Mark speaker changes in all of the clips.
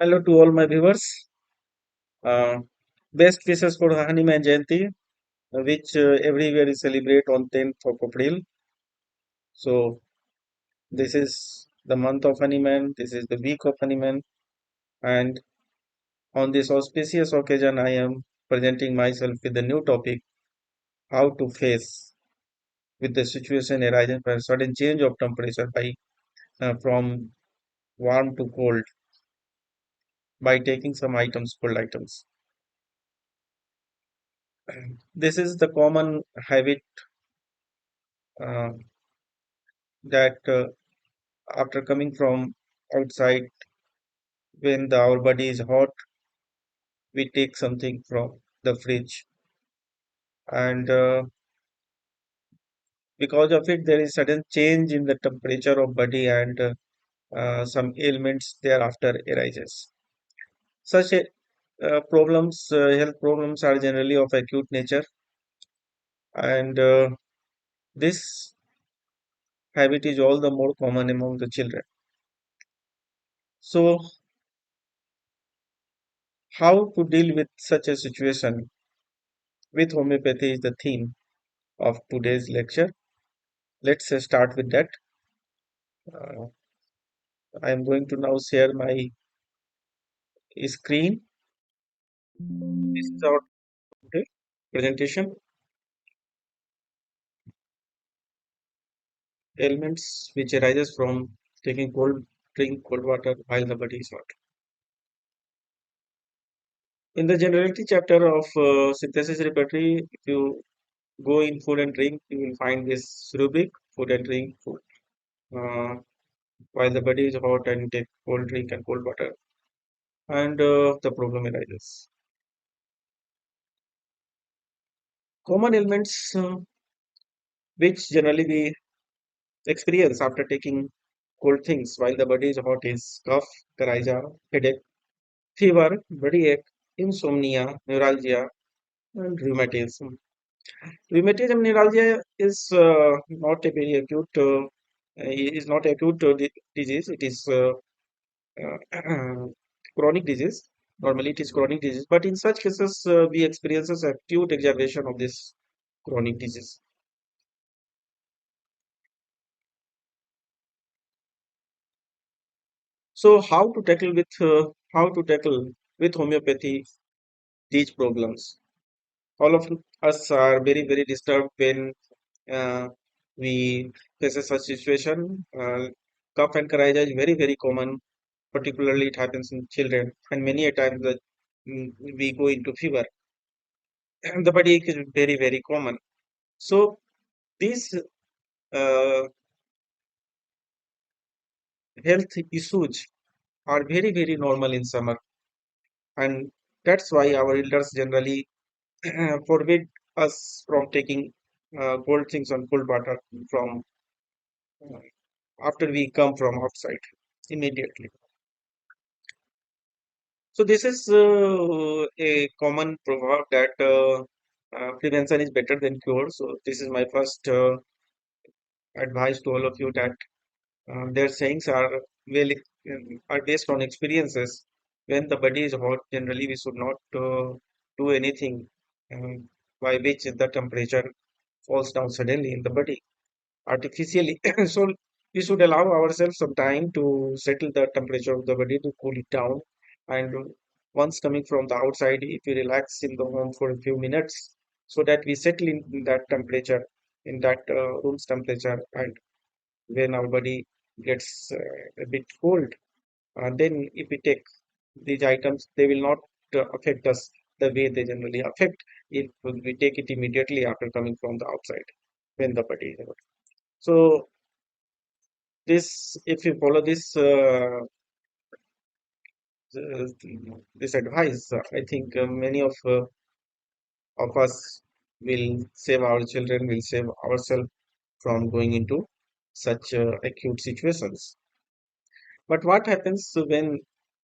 Speaker 1: Hello to all my viewers. Uh, Best wishes for Hanuman Jayanti, which everywhere is celebrate on 10th of April. So this is the month of Hanuman. This is the week of Hanuman, and on this auspicious occasion, I am presenting myself with the new topic: how to face with the situation arising from sudden change of temperature by from warm to cold by taking some items, cold items. This is the common habit uh, that after coming from outside when our body is hot, we take something from the fridge, and because of it there is sudden change in the temperature of body, and some ailments thereafter arises. Such problems, health problems, are generally of acute nature, and this habit is all the more common among the children. So how to deal with such a situation with homeopathy is the theme of today's lecture. Let's start with that. Uh, I am going to now share my screen. This is our today presentation. Ailments which arises from taking cold drink cold water while the body is hot. In the generality chapter of synthesis repertory, if you go in food and drink, you will find this rubric: food and drink food. Uh, while the body is hot and take cold drink and cold water, and the problem arises. Common ailments which generally we experience after taking cold things while the body is hot is cough, coryza, headache, fever, body ache, insomnia, neuralgia, and rheumatism. Rheumatism neuralgia is not acute disease. It is chronic disease. Normally, it is chronic disease, but in such cases, we experiences acute exacerbation of this chronic disease. So, how to tackle with homeopathy these problems? All of us are very disturbed when uh, we face a such situation. Cough and coryza is very common. Particularly, it happens in children, and many a times that we go into fever. And the body ache is very common. So these uh, health issues are very normal in summer, and that's why our elders generally forbid us from taking cold things on cold water from uh, after we come from outside immediately. So this is a common proverb that prevention is better than cure. So this is my first advice to all of you, that their sayings are well are based on experiences. When the body is hot, generally we should not do anything by which the temperature falls down suddenly in the body artificially. So we should allow ourselves some time to settle the temperature of the body to cool it down. And once coming from the outside, if we relax in the home for a few minutes, so that we settle in that temperature, in that room's temperature, and when our body gets a bit cold, then if we take these items, they will not affect us the way they generally affect if we take it immediately after coming from the outside when the body is hot. So this, if you follow this advice, I think many of us will save our children, will save ourselves from going into such acute situations. But what happens when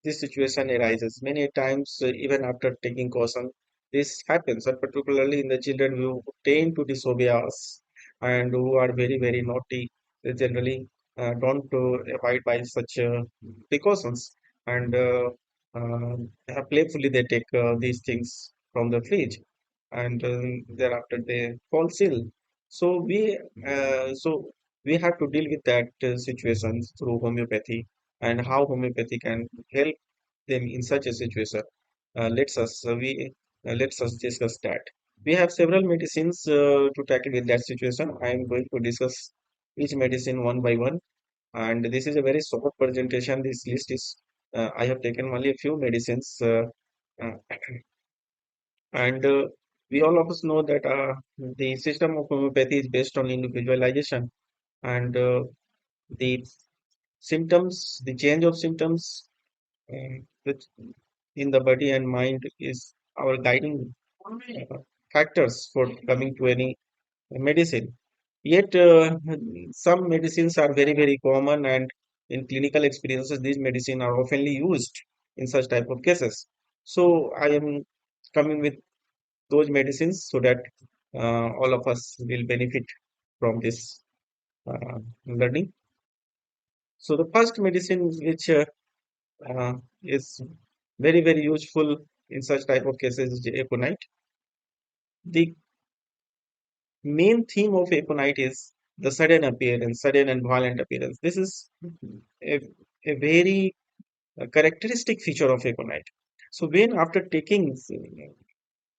Speaker 1: this situation arises? Many times, even after taking caution, this happens, and particularly in the children who tend to disobey us and who are very naughty. They generally don't abide by such precautions, and playfully they take these things from the fridge, and thereafter they fall ill. So we have to deal with that situations through homeopathy, and how homeopathy can help them in such a situation. Let's us discuss that. We have several medicines to tackle with that situation. I am going to discuss each medicine one by one, and this is a very short presentation. This list is I have taken only a few medicines, uh, and we all of us know that the system of homeopathy is based on individualization, and the symptoms, the change of symptoms, which in the body and mind is our guiding factors for coming to any medicine. Yet, some medicines are very, very common, and in clinical experiences, these medicine are oftenly used in such type of cases. So, I am coming with those medicines so that all of us will benefit from this learning. So, the first medicine which is very, very useful in such type of cases is aconite. The main theme of aconite is the sudden appearance, sudden and violent appearance. This is a, a very characteristic feature of aconite. So when after taking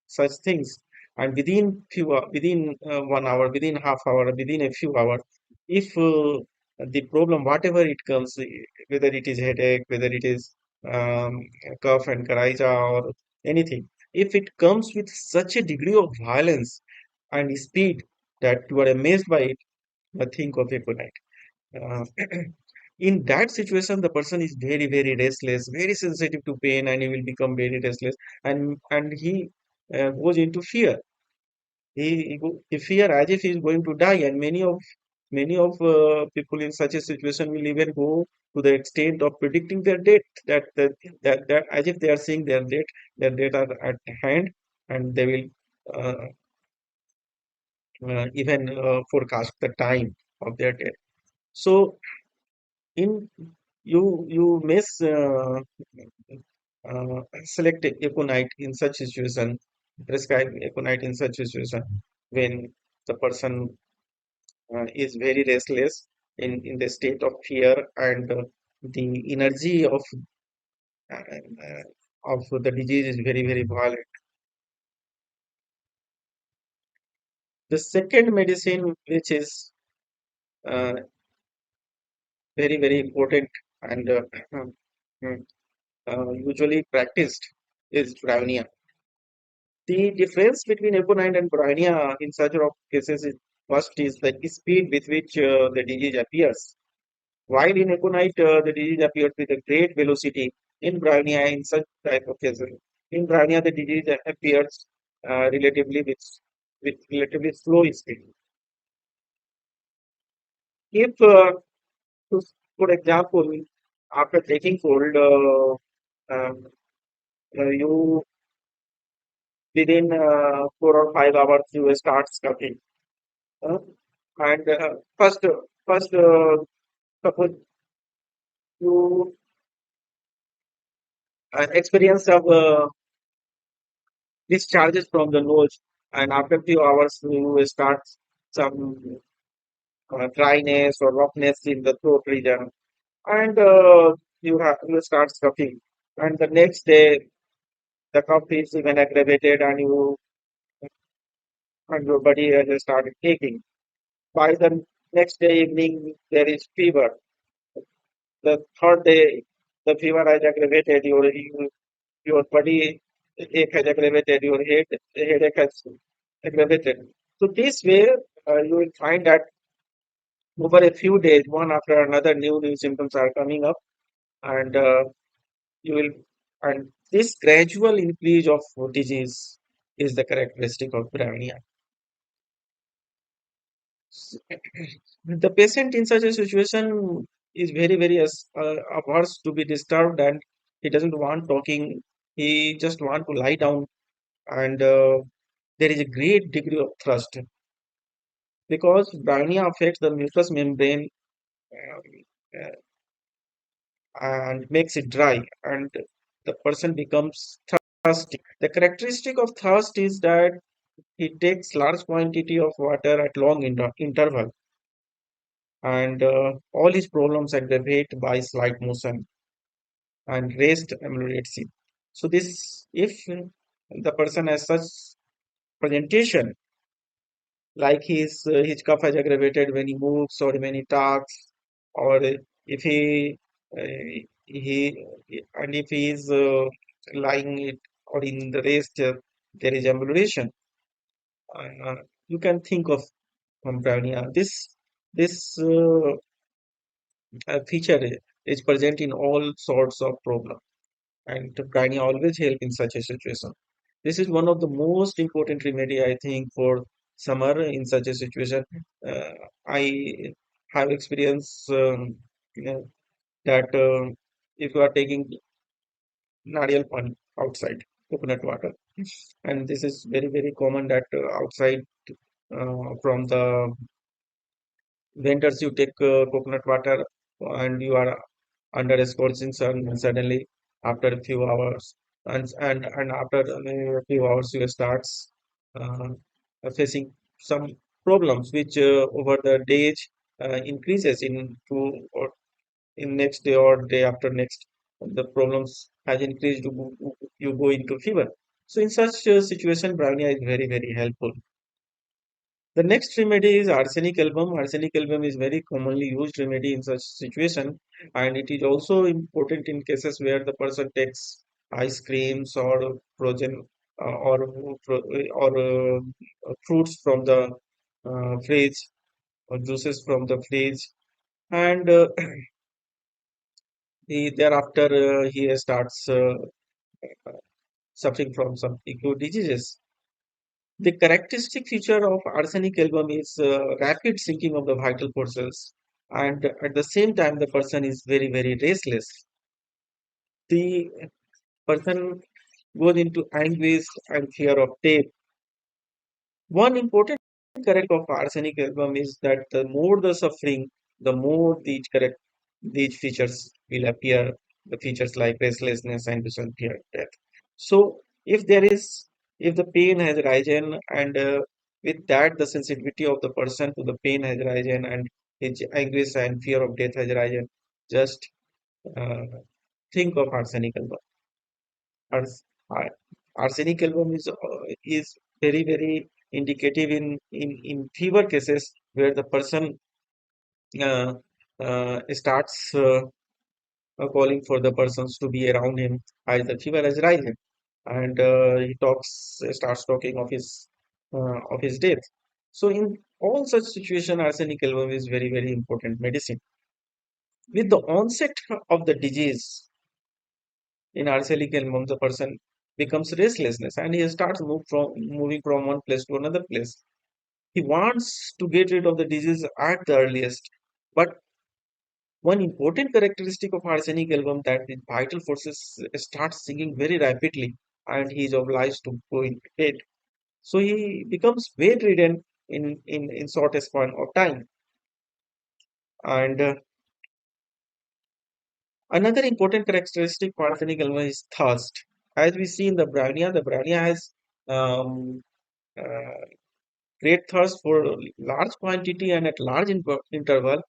Speaker 1: such things, and within 1 hour, within half hour, within a few hours, if the problem, whatever it comes, whether it is headache, whether it is um, cough and coryza or anything, if it comes with such a degree of violence and speed that you are amazed by it, think of aconite. Uh, in that situation, the person is very, very restless, very sensitive to pain, and he will become very restless, and he goes into fear. He fear as if he is going to die, and many of people in such a situation will even go to the extent of predicting their death. That as if they are seeing their death are at hand, and they will even forecast the time of their death. So in you miss select aconite in such situation, prescribe aconite in such situation when the person is very restless in the state of fear, and the energy of the disease is very, very violent. The second medicine, which is uh, very, very important and usually practiced, is brownia. The difference between Eponine and Bryonia in such of cases is first is the speed with which the disease appears. While in Econite, the disease appears with a great velocity, in Bryonia, in such type of cases, in Bryonia, the disease appears relatively with relatively slow speed. If, to, for example, after taking cold, you within 4 or 5 hours you start coughing. Uh, and first, suppose you experience of discharges from the nose, and after few hours you start some dryness or roughness in the throat region, and you start coughing, and the next day the cough is even aggravated, and your body has started taking. By the next day evening there is fever. The third day the fever has aggravated, your body ache has aggravated, your headache has aggravated. So this way, you will find that over a few days, one after another, new symptoms are coming up, and you will, and this gradual increase of disease is the characteristic of Brahmania. The patient in such a situation is very, very averse to be disturbed, and he doesn't want talking. He just want to lie down, and there is a great degree of thrust because bryonia affects the mucous membrane uh, and makes it dry, and the person becomes thirsty. The characteristic of thirst is that it takes large quantity of water at long interval, and all his problems aggravate by slight motion and rest ameliorates it. So this, if the person has such presentation, like his cough has aggravated when he moves or when he talks, or if he and if he is lying it or in the rest, there is amelioration. Uh, you can think of Brownia. This feature is present in all sorts of problems, and Brownia always help in such a situation. This is one of the most important remedy, I think, for summer in such a situation. Uh, I have experience you know, that if you are taking nariyal pani outside, coconut water, and this is very very common that outside from the vendors you take coconut water and you are under a scorching sun, and suddenly after a few hours and after a few hours you starts uh, facing some problems which over the days increases in two or in next day or day after next, the problems has increased, you go into fever. So in such situation brownia is very very helpful. The next remedy is arsenic album. Arsenic album is very commonly used remedy in such situation, and it is also important in cases where the person takes ice creams or frozen or fruits from the fridge or juices from the fridge, and thereafter he starts suffering from some acute diseases. The characteristic feature of arsenic album is rapid sinking of the vital forces, and at the same time, the person is very, very restless. The person goes into anguish and fear of death. One important character of arsenic album is that the more the suffering, the more these features will appear. The features like restlessness, anguish, and fear of death. So, if the pain has risen, and with that, the sensitivity of the person to the pain has risen, and his anguish and fear of death has risen, just uh, think of arsenic album. Ars- ar- Arsenic album is very very indicative in fever cases where the person uh, starts calling for the persons to be around him as the fever has risen, and he starts talking of his death. So in all such situation, arsenic album is very very important medicine. With the onset of the disease in arsenic album, the person becomes restlessness and he starts moving from one place to another place. He wants to get rid of the disease at the earliest, but one important characteristic of arsenic album that the vital forces start sinking very rapidly, and he is obliged to go into bed. So he becomes bedridden in shortest span of time. And another important characteristic for arsenic album is thirst. As we see in the brownia has um, uh, great thirst for large quantity and at large interval.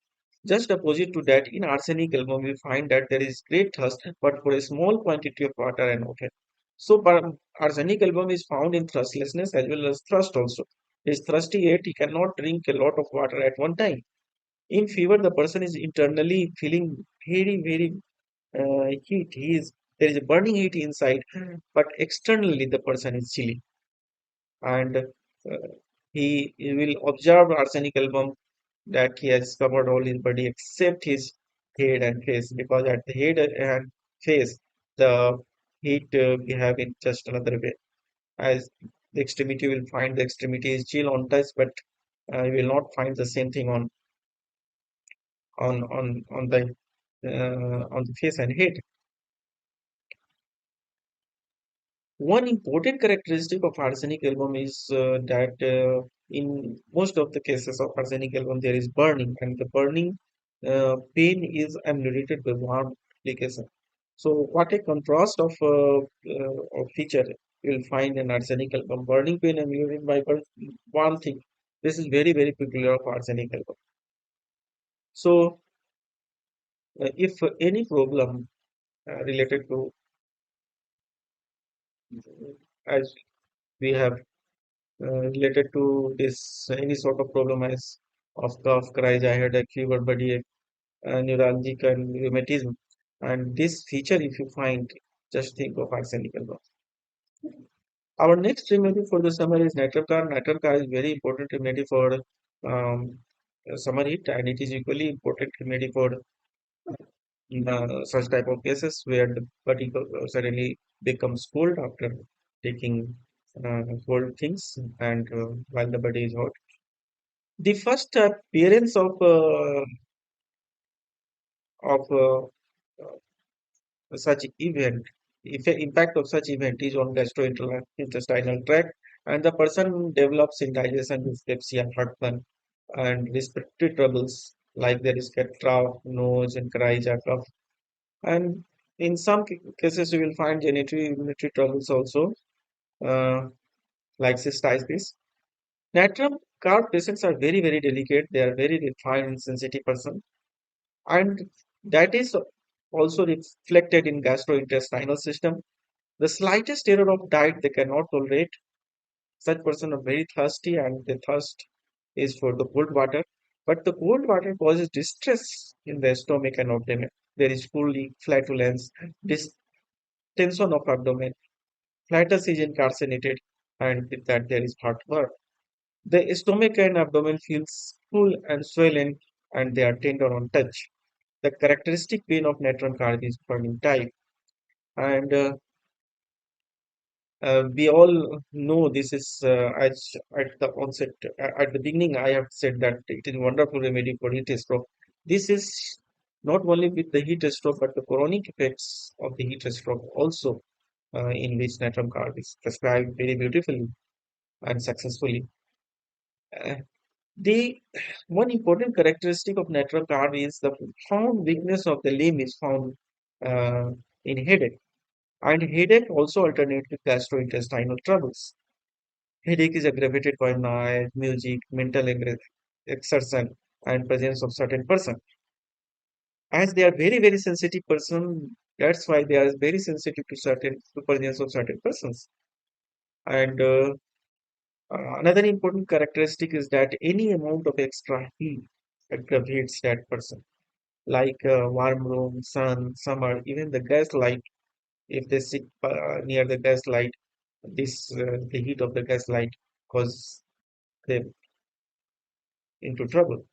Speaker 1: Just opposite to that, in arsenic album, we find that there is great thirst, but for a small quantity of water and water. So, arsenic album is found in thirstlessness as well as thirst also. He is thirsty yet he cannot drink a lot of water at one time. In fever, the person is internally feeling very, very heat. There is a burning heat inside, but externally the person is chilly, and he will observe arsenic album that he has covered all his body except his head and face, because at the head and face the heat we have in just another way, as the extremity will find the extremity is chill on touch, but you will not find the same thing on the face and head. One important characteristic of arsenic album is that in most of the cases of arsenic album there is burning, and the burning pain is ameliorated by warm application. So what a contrast of feature you'll find in arsenic album. Burning pain and urine viper, one thing. This is very, very peculiar of arsenic album. So if any problem related to, as we have related to this, any sort of problem as of cough, cries, I had a fever, body ache, neuralgic and rheumatism. And this feature, if you find, just think of arsenic album. Our next remedy for the summer is Nitrocar. Nitrocar is very important remedy for um, summer heat, and it is equally important remedy for such type of cases where the body suddenly becomes cold after taking cold things, and while the body is hot. The first appearance of such event, impact of such event is on gastrointestinal tract, and the person develops indigestion, dyspepsia, heartburn, and respiratory troubles like there is cough, nose, and cries or cough. And in some cases, you will find urinary troubles also, uh, like cystitis. Natrum carb patients are very, very delicate. They are very refined and sensitive person, and that is also reflected in gastrointestinal system. The slightest error of diet they cannot tolerate. Such person are very thirsty, and the thirst is for the cold water. But the cold water causes distress in the stomach and abdomen. There is fully flatulence, distension of abdomen, flatus is incarcerated, and with that there is heartburn. The stomach and abdomen feels full and swollen, and they are tender on touch. The characteristic pain of natron carb is burning type, and we all know this is as at the onset, at the beginning, I have said that it is a wonderful remedy for heat stroke. This is not only with the heat stroke, but the chronic effects of the heat stroke also, in which natrum carb is prescribed very beautifully and successfully. Uh, the one important characteristic of natrum carb is the found weakness of the limb is found uh, in headache, and headache also alternate with gastrointestinal troubles. Headache is aggravated by noise, music, exertion, and presence of certain person. As they are very, very sensitive person, that's why they are very sensitive to certain to presence of certain persons. And another important characteristic is that any amount of extra heat aggravates that person, like warm room, sun, summer, even the gas light. If they sit near the gas light, this the heat of the gas light cause them into trouble.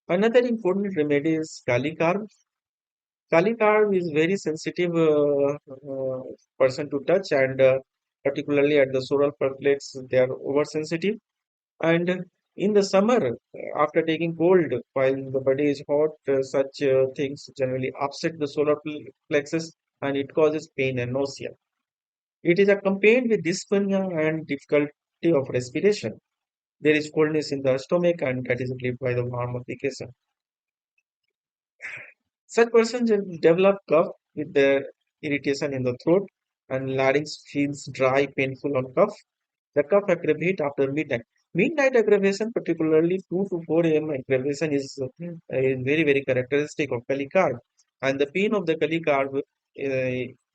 Speaker 1: Another important remedy is Kalikarm. Kalikarm is very sensitive person to touch, and particularly at the solar plexus, they are oversensitive. And in the summer, after taking cold, while the body is hot, such things generally upset the solar plexus, and it causes pain and nausea. It is accompanied with dyspnea and difficulty of respiration. There is coldness in the stomach, and that is relieved by the warm application. Such persons develop cough with the irritation in the throat, and larynx feels dry, painful on cough. The cough aggravate after midnight. Midnight aggravation, particularly 2 to 4 a.m. aggravation, is very, very characteristic of Kalikarb. And the pain of the Kalikarb,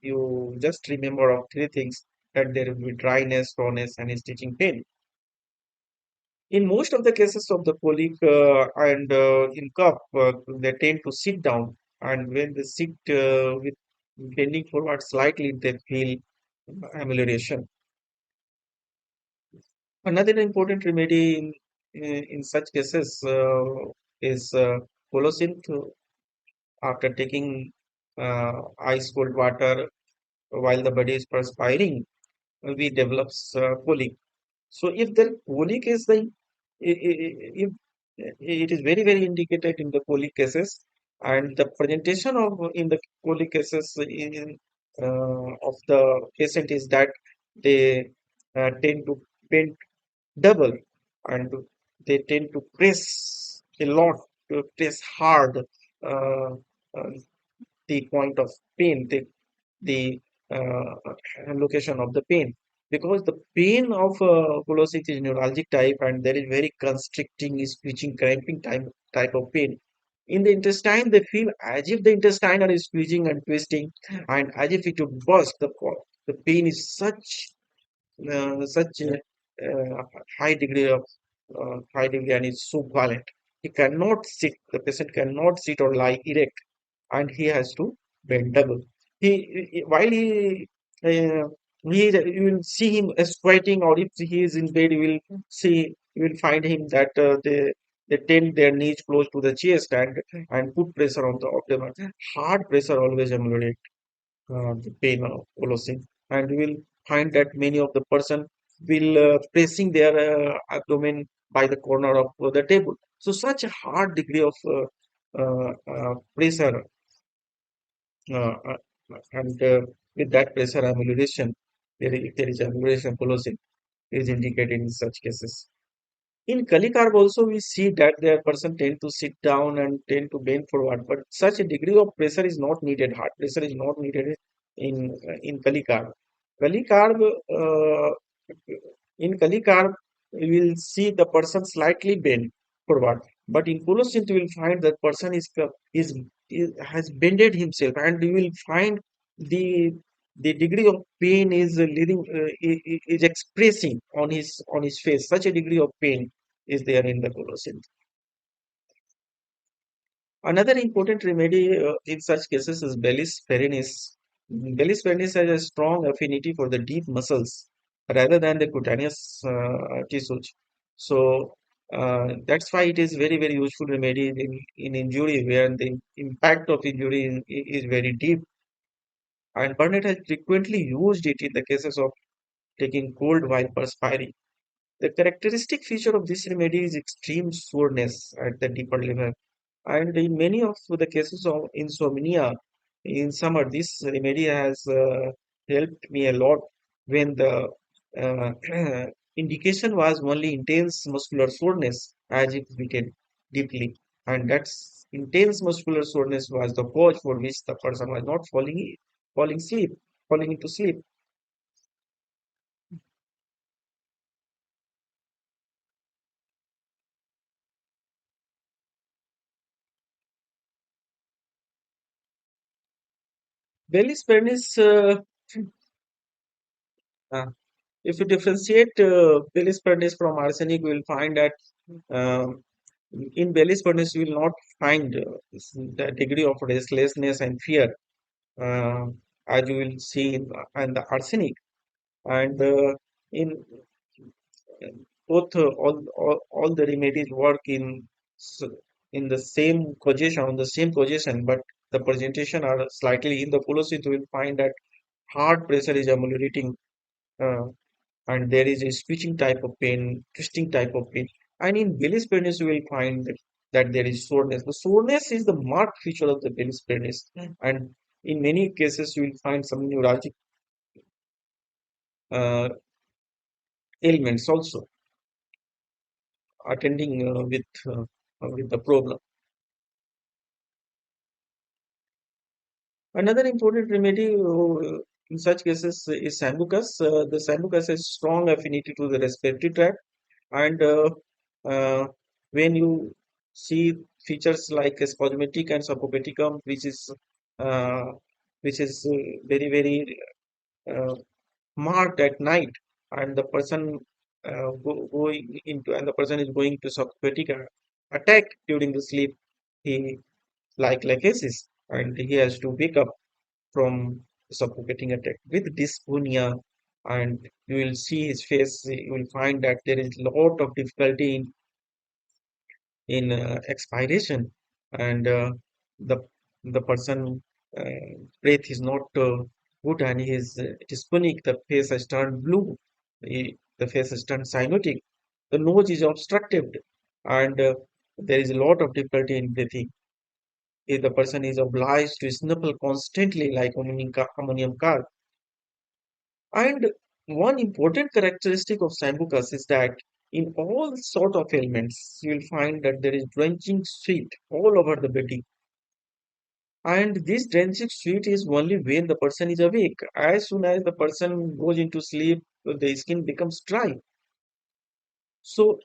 Speaker 1: you just remember of three things, that there will be dryness, rawness, and stitching pain. In most of the cases of the colic and in cough, they tend to sit down, and when they sit with bending forward slightly, they feel amelioration. Another important remedy in such cases is colocynth. After taking ice cold water while the body is perspiring, we develops colic. So if the colic is the if it is very, very indicated in the colic cases, and the presentation of in the colic cases of the patient is that they tend to bend double, and they tend to press a lot, to press hard. Uh, uh, the point of pain, the location of the pain, because the pain of Colossus is neuralgic type, and there is very constricting, squeezing, cramping type of pain. In the intestine, they feel as if the intestine are squeezing and twisting, and as if it would burst. The pain is such a high degree of high degree, and is so violent. He cannot sit. The patient cannot sit or lie erect, and he has to bend double. While uh, you will see him squatting, or if he is in bed, you will find him that they tend their knees close to the chest and put pressure on the abdomen. Hard pressure always ameliorate the pain of Olosing, and you will find that many of the person will pressing their abdomen by the corner of the table. So such a hard degree of pressure, uh, uh, and with that pressure amelioration, if there is amelioration, Olosing is indicated in such cases. In Kalikarb also we see that the person tend to sit down and tend to bend forward, but such a degree of pressure is not needed. Heart pressure is not needed in Kalikarb. Kalikarb, in Kalikarb, you will see the person slightly bent forward, but in Pulosint you will find that person is has bended himself, and you will find the the degree of pain is leading is expressing on his face. Such a degree of pain is there in the Colosseum. Another important remedy in such cases is Bellis perennis. Bellis perennis has a strong affinity for the deep muscles rather than the cutaneous tissues. So that's why it is very useful remedy in injury where the impact of injury is very deep. And Burnett has frequently used it in the cases of taking cold while perspiring. The characteristic feature of this remedy is extreme soreness at the deeper level. And in many of the cases of insomnia in summer, this remedy has helped me a lot when the indication was only intense muscular soreness as if beaten deeply. And that's intense muscular soreness was the cause for which the person was not falling sleep, falling into sleep. Bellis perennis, uh, if you differentiate Bellis perennis from arsenic, we will find that um, in Bellis perennis, you will not find the degree of restlessness and fear uh, as you will see in the arsenic. And in both all the remedies work s- in the same position, on the same position, but the presentation are slightly in the Pulocid, you will find that hard pressure is ameliorating, uh, and there is a switching type of pain, twisting type of pain. And in Bell's penis, you will find that there is soreness. The soreness is the marked feature of the Bell's penis, and in many cases, you will find some neuralgic uh, ailments also attending with the problem. Another important remedy in such cases is sambucus. The sambucus has strong affinity to the respiratory tract, and uh, when you see features like spasmodic and subcopeticum, uh, which is very uh, marked at night, and the person going into and the person is going to subcopetic attack during the sleep, he like cases, and he has to wake up from suffocating attack with dysphonia, and you will see his face. You will find that there is a lot of difficulty in expiration, and the the person breath is not good, and he is dysphonic. The face has turned blue. The face has turned cyanotic. The nose is obstructed, and there is a lot of difficulty in breathing. If the person is obliged to snuffle constantly like ammonium carb. And one important characteristic of Sambucus is that in all sort of ailments, you'll find that there is drenching sweat all over the body. And this drenching sweat is only when the person is awake. As soon as the person goes into sleep, the skin becomes dry. So,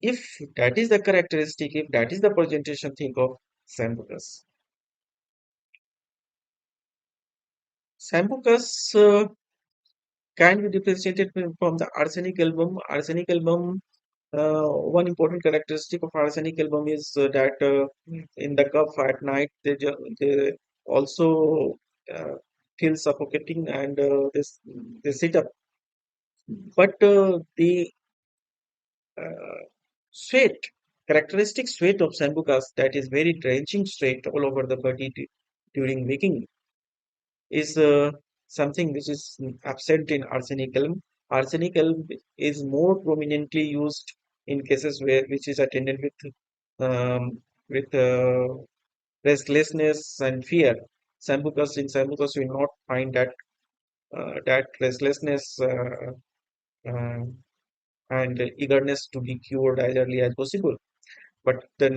Speaker 1: if that is the characteristic, if that is the presentation, think of Sambucus. Sambucus can be differentiated from the arsenic album. Arsenic album, one important characteristic of arsenic album is that in the cup at night, they also uh, feel suffocating and they sit up. But the uh, sweat, characteristic sweat of Sambucas that is very drenching sweat all over the body during waking is something which is absent in arsenic elm. Arsenic elm is more prominently used in cases where which is attended with restlessness and fear. Sambucus in Sambucus will not find that restlessness uh, and eagerness to be cured as early as possible. But the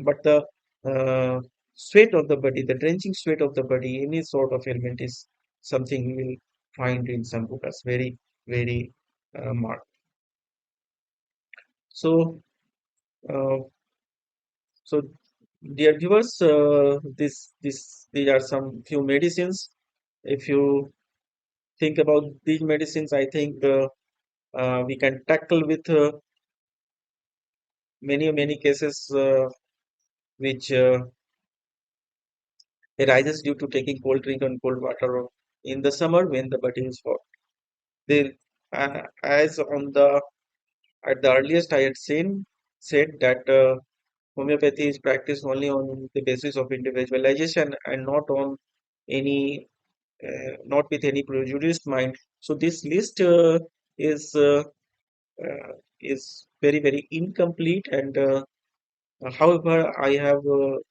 Speaker 1: but the uh, sweat of the body, the drenching sweat of the body, any sort of ailment is something you will find in Sambucas very, very marked. So, uh, so dear viewers, these are some few medicines. If you think about these medicines, I think we can tackle with many cases which arises due to taking cold drink and cold water in the summer when the body is hot. They, as on the at the earliest, I had said that homeopathy is practiced only on the basis of individualization and not on any not with any prejudiced mind. So this list is uh, is very incomplete and however, I have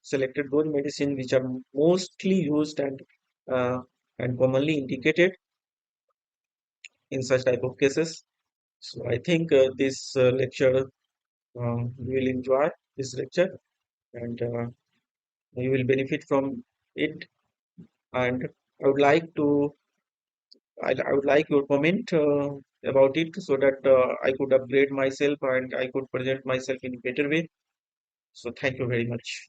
Speaker 1: selected those medicine which are mostly used uh, and commonly indicated in such type of cases. So I think this lecture you will enjoy this lecture and you will benefit from it. And I would like to I would like your comment about it so that I could upgrade myself and I could present myself in a better way. So thank you very much.